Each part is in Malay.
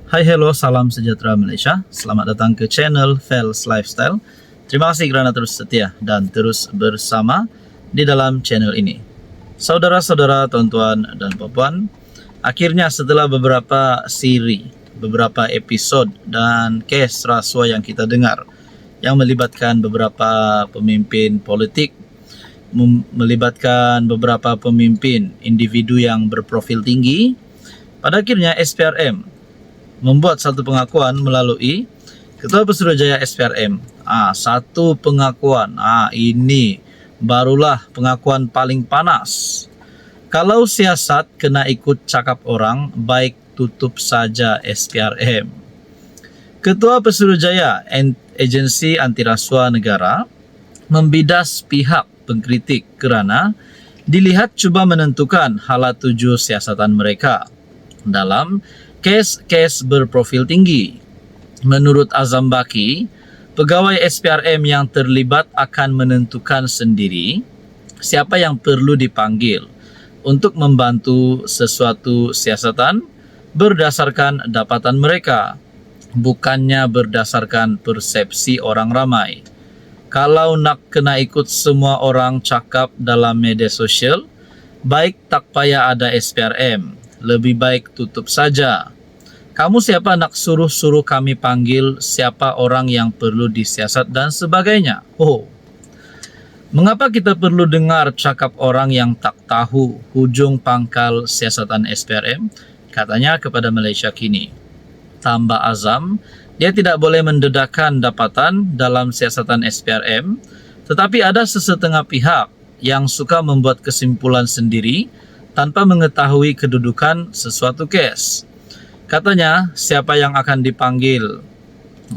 Hai, hello, salam sejahtera Malaysia. Selamat datang ke channel Fels Lifestyle. Terima kasih kerana terus setia dan terus bersama di dalam channel ini. Saudara-saudara, tuan-tuan dan puan-puan, akhirnya setelah beberapa siri, beberapa episod dan kes rasuah yang kita dengar yang melibatkan beberapa pemimpin politik, melibatkan beberapa pemimpin individu yang berprofil tinggi, pada akhirnya SPRM membuat satu pengakuan melalui Ketua Pesuruhjaya SPRM. Satu pengakuan. Ini barulah pengakuan paling panas. Kalau siasat kena ikut cakap orang, baik tutup saja SPRM. Ketua Pesuruhjaya Agensi Anti Rasuah Negara membidas pihak pengkritik kerana dilihat cuba menentukan hala tuju siasatan mereka dalam kes-kes berprofil tinggi. Menurut Azam Baki, pegawai SPRM yang terlibat akan menentukan sendiri siapa yang perlu dipanggil untuk membantu sesuatu siasatan berdasarkan dapatan mereka, bukannya berdasarkan persepsi orang ramai. Kalau nak kena ikut semua orang cakap dalam media sosial, baik tak payah ada SPRM, lebih baik tutup saja. Kamu siapa nak suruh-suruh kami panggil siapa orang yang perlu disiasat dan sebagainya? Mengapa kita perlu dengar cakap orang yang tak tahu hujung pangkal siasatan SPRM? Katanya kepada Malaysia Kini. Tambah Azam, dia tidak boleh mendedahkan dapatan dalam siasatan SPRM, tetapi ada sesetengah pihak yang suka membuat kesimpulan sendiri tanpa mengetahui kedudukan sesuatu kes. Katanya, siapa yang akan dipanggil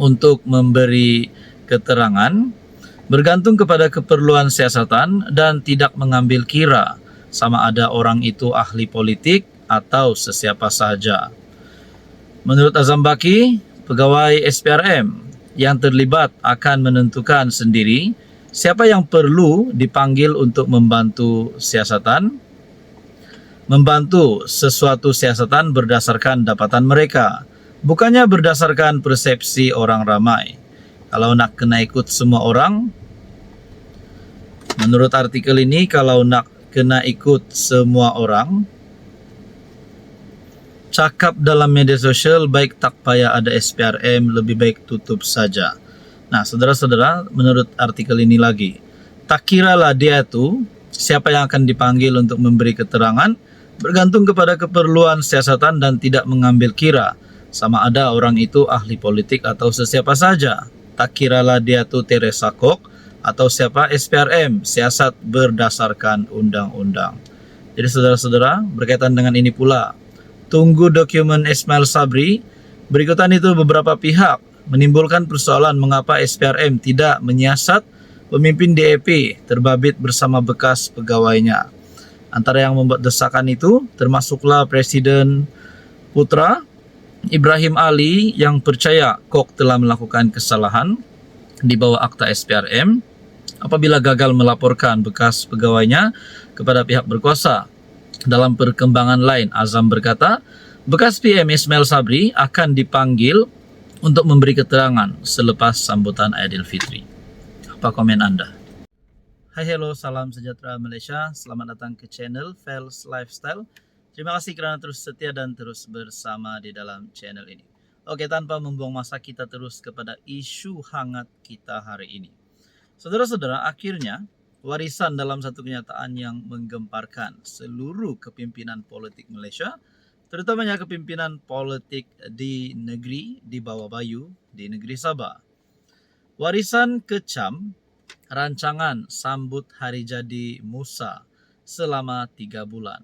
untuk memberi keterangan bergantung kepada keperluan siasatan dan tidak mengambil kira sama ada orang itu ahli politik atau sesiapa saja. Menurut Azam Baki, pegawai SPRM yang terlibat akan menentukan sendiri siapa yang perlu dipanggil untuk membantu sesuatu siasatan berdasarkan dapatan mereka, bukannya berdasarkan persepsi orang ramai. Kalau nak kena ikut semua orang, menurut artikel ini, kalau nak kena ikut semua orang cakap dalam media sosial, baik tak payah ada SPRM, lebih baik tutup saja. Nah, saudara-saudara, menurut artikel ini lagi, tak kiralah dia itu siapa yang akan dipanggil untuk memberi keterangan bergantung kepada keperluan siasatan dan tidak mengambil kira sama ada orang itu ahli politik atau sesiapa saja. Tak kiralah dia tu Teresa Kok atau siapa SPRM, siasat berdasarkan undang-undang. Jadi saudara-saudara, berkaitan dengan ini pula, tunggu dokumen Ismail Sabri. Berikutan itu beberapa pihak menimbulkan persoalan mengapa SPRM tidak menyiasat pemimpin DAP terbabit bersama bekas pegawainya. Antara yang membuat desakan itu termasuklah Presiden Putra Ibrahim Ali yang percaya Kok telah melakukan kesalahan di bawah akta SPRM apabila gagal melaporkan bekas pegawainya kepada pihak berkuasa. Dalam perkembangan lain, Azam berkata, bekas PM Ismail Sabri akan dipanggil untuk memberi keterangan selepas sambutan Aidilfitri. Apa komen Anda? Hai, hello, salam sejahtera Malaysia. Selamat datang ke channel Fels Lifestyle. Terima kasih kerana terus setia dan terus bersama di dalam channel ini. Oke, tanpa membuang masa, kita terus kepada isu hangat kita hari ini. Saudara-saudara, akhirnya warisan dalam satu kenyataan yang menggemparkan seluruh kepimpinan politik Malaysia, terutamanya kepimpinan politik di negeri di bawah Bayu, di negeri Sabah. Warisan kecam rancangan sambut hari jadi Musa selama 3 bulan.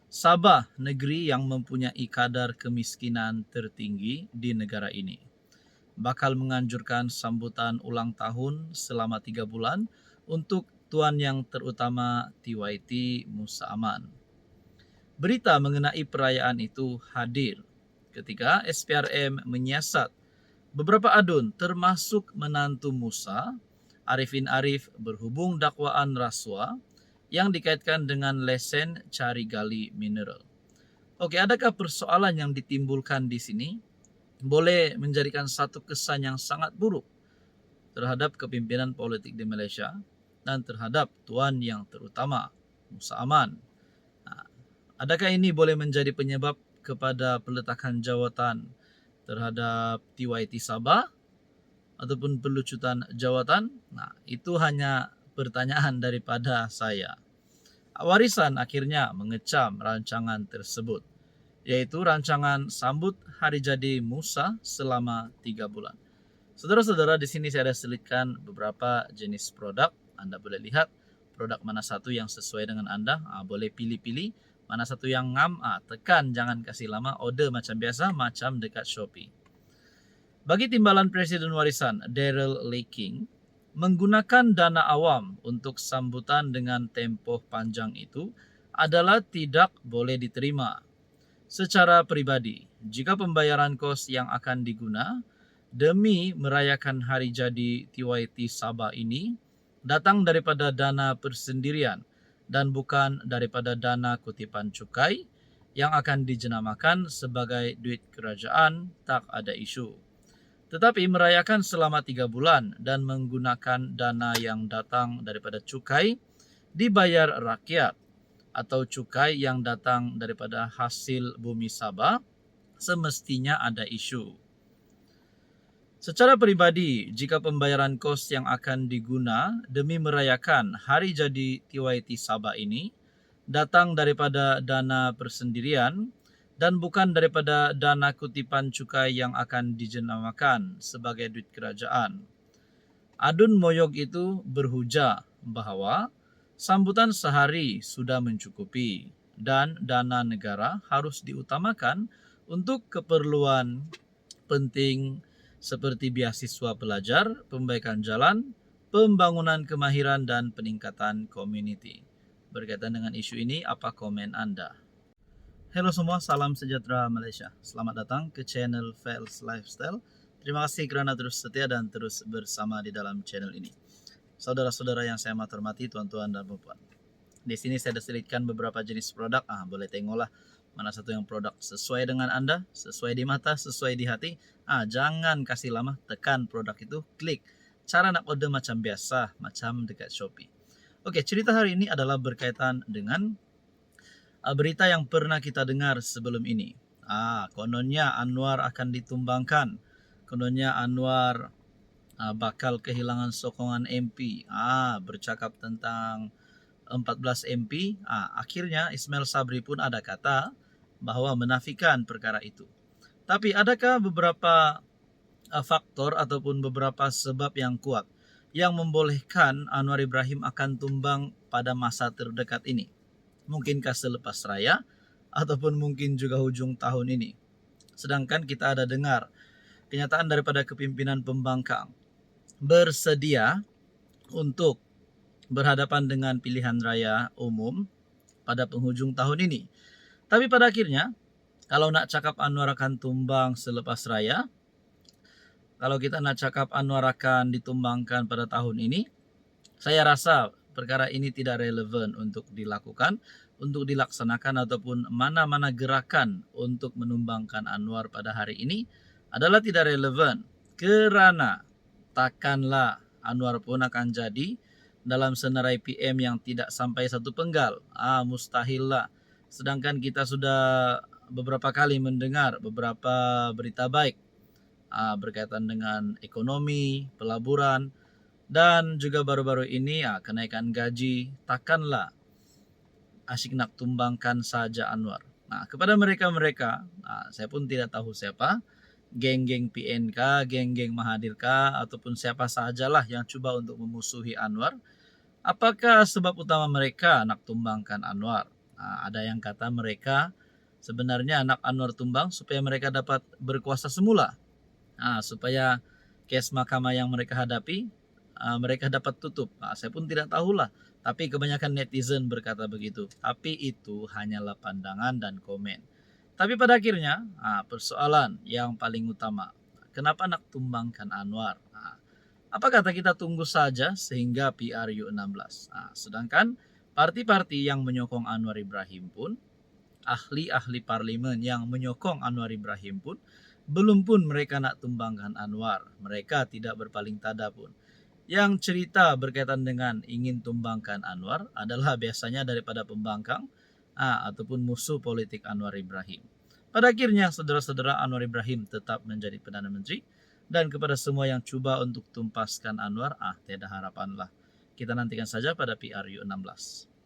Sabah, negeri yang mempunyai kadar kemiskinan tertinggi di negara ini, bakal menganjurkan sambutan ulang tahun selama 3 bulan untuk tuan yang terutama TYT Musa Aman. Berita mengenai perayaan itu hadir ketika SPRM menyiasat beberapa adun termasuk menantu Musa, Arifin Arif, berhubung dakwaan rasuah yang dikaitkan dengan lesen cari gali mineral. Oke, adakah persoalan yang ditimbulkan di sini? boleh menjadikan satu kesan yang sangat buruk terhadap kepimpinan politik di Malaysia dan terhadap tuan yang terutama, Musa Aman. Adakah ini boleh menjadi penyebab kepada peletakan jawatan terhadap TYT Sabah ataupun pelucutan jawatan? Itu hanya pertanyaan daripada saya. Warisan akhirnya mengecam rancangan tersebut, yaitu rancangan sambut hari jadi Musa selama 3 bulan. Saudara-saudara, di sini saya ada selitkan beberapa jenis produk. Anda boleh lihat produk mana satu yang sesuai dengan Anda. Boleh pilih-pilih mana satu yang ngam. Tekan, jangan kasih lama. Order macam biasa, macam dekat Shopee. Bagi timbalan Presiden Warisan Daryl Laking, menggunakan dana awam untuk sambutan dengan tempoh panjang itu adalah tidak boleh diterima. Secara pribadi, jika pembayaran kos yang akan diguna demi merayakan hari jadi TYT Sabah ini datang daripada dana persendirian dan bukan daripada dana kutipan cukai yang akan dijenamakan sebagai duit kerajaan, tak ada isu. Tetapi merayakan selama 3 bulan dan menggunakan dana yang datang daripada cukai dibayar rakyat atau cukai yang datang daripada hasil bumi Sabah semestinya ada isu. Secara pribadi, jika pembayaran kos yang akan diguna demi merayakan hari jadi TYT Sabah ini datang daripada dana persendirian dan bukan daripada dana kutipan cukai yang akan dijenamakan sebagai duit kerajaan, Adun Moyog itu berhujah bahawa sambutan sehari sudah mencukupi dan dana negara harus diutamakan untuk keperluan penting seperti beasiswa pelajar, pembaikan jalan, pembangunan kemahiran dan peningkatan komuniti. Berkaitan dengan isu ini, apa komen Anda? Hello semua, salam sejahtera Malaysia. Selamat datang ke channel Fels Lifestyle. Terima kasih kerana terus setia dan terus bersama di dalam channel ini. Saudara-saudara yang saya hormati, tuan-tuan dan puan. Di sini saya ada selitkan beberapa jenis produk. Boleh tengoklah mana satu yang produk sesuai dengan Anda, sesuai di mata, sesuai di hati. Jangan kasih lama, tekan produk itu, klik. Cara nak order macam biasa, macam dekat Shopee. Oke, cerita hari ini adalah berkaitan dengan berita yang pernah kita dengar sebelum ini. Kononnya Anwar akan ditumbangkan. Kononnya Anwar bakal kehilangan sokongan MP. Bercakap tentang 14 MP. Akhirnya Ismail Sabri pun ada kata bahawa menafikan perkara itu. Tapi adakah beberapa faktor ataupun beberapa sebab yang kuat yang membolehkan Anwar Ibrahim akan tumbang pada masa terdekat ini? Mungkinkah selepas raya ataupun mungkin juga hujung tahun ini. Sedangkan kita ada dengar kenyataan daripada kepimpinan pembangkang bersedia untuk berhadapan dengan pilihan raya umum pada penghujung tahun ini. Tapi pada akhirnya, kalau nak cakap Anwar akan tumbang selepas raya, kalau kita nak cakap Anwar akan ditumbangkan pada tahun ini, saya rasa perkara ini tidak relevan untuk dilakukan, untuk dilaksanakan ataupun mana-mana gerakan untuk menumbangkan Anwar pada hari ini adalah tidak relevan. Kerana takkanlah Anwar pun akan jadi dalam senarai PM yang tidak sampai satu penggal. Mustahil lah. Sedangkan kita sudah beberapa kali mendengar beberapa berita baik berkaitan dengan ekonomi, pelaburan, dan juga baru-baru ini kenaikan gaji. Takkanlah asyik nak tumbangkan saja Anwar. Kepada mereka-mereka, saya pun tidak tahu siapa, geng-geng PNK, geng-geng Mahathir ataupun siapa sajalah yang cuba untuk memusuhi Anwar. Apakah sebab utama mereka nak tumbangkan Anwar? Ada yang kata mereka sebenarnya nak Anwar tumbang supaya mereka dapat berkuasa semula. Supaya kes mahkamah yang mereka hadapi, mereka dapat tutup. Saya pun tidak tahulah. Tapi kebanyakan netizen berkata begitu. Tapi itu hanyalah pandangan dan komen. Tapi pada akhirnya, persoalan yang paling utama, kenapa nak tumbangkan Anwar? Apa kata kita tunggu saja sehingga PRU16? Sedangkan parti-parti yang menyokong Anwar Ibrahim pun, ahli-ahli parlimen yang menyokong Anwar Ibrahim pun, Belum pun mereka nak tumbangkan Anwar, mereka tidak berpaling tada pun. Yang cerita berkaitan dengan ingin tumbangkan Anwar adalah biasanya daripada pembangkang ataupun musuh politik Anwar Ibrahim. Pada akhirnya, saudara-saudara, Anwar Ibrahim tetap menjadi Perdana Menteri, dan kepada semua yang cuba untuk tumpaskan Anwar, tiada harapanlah. Kita nantikan saja pada PRU 16.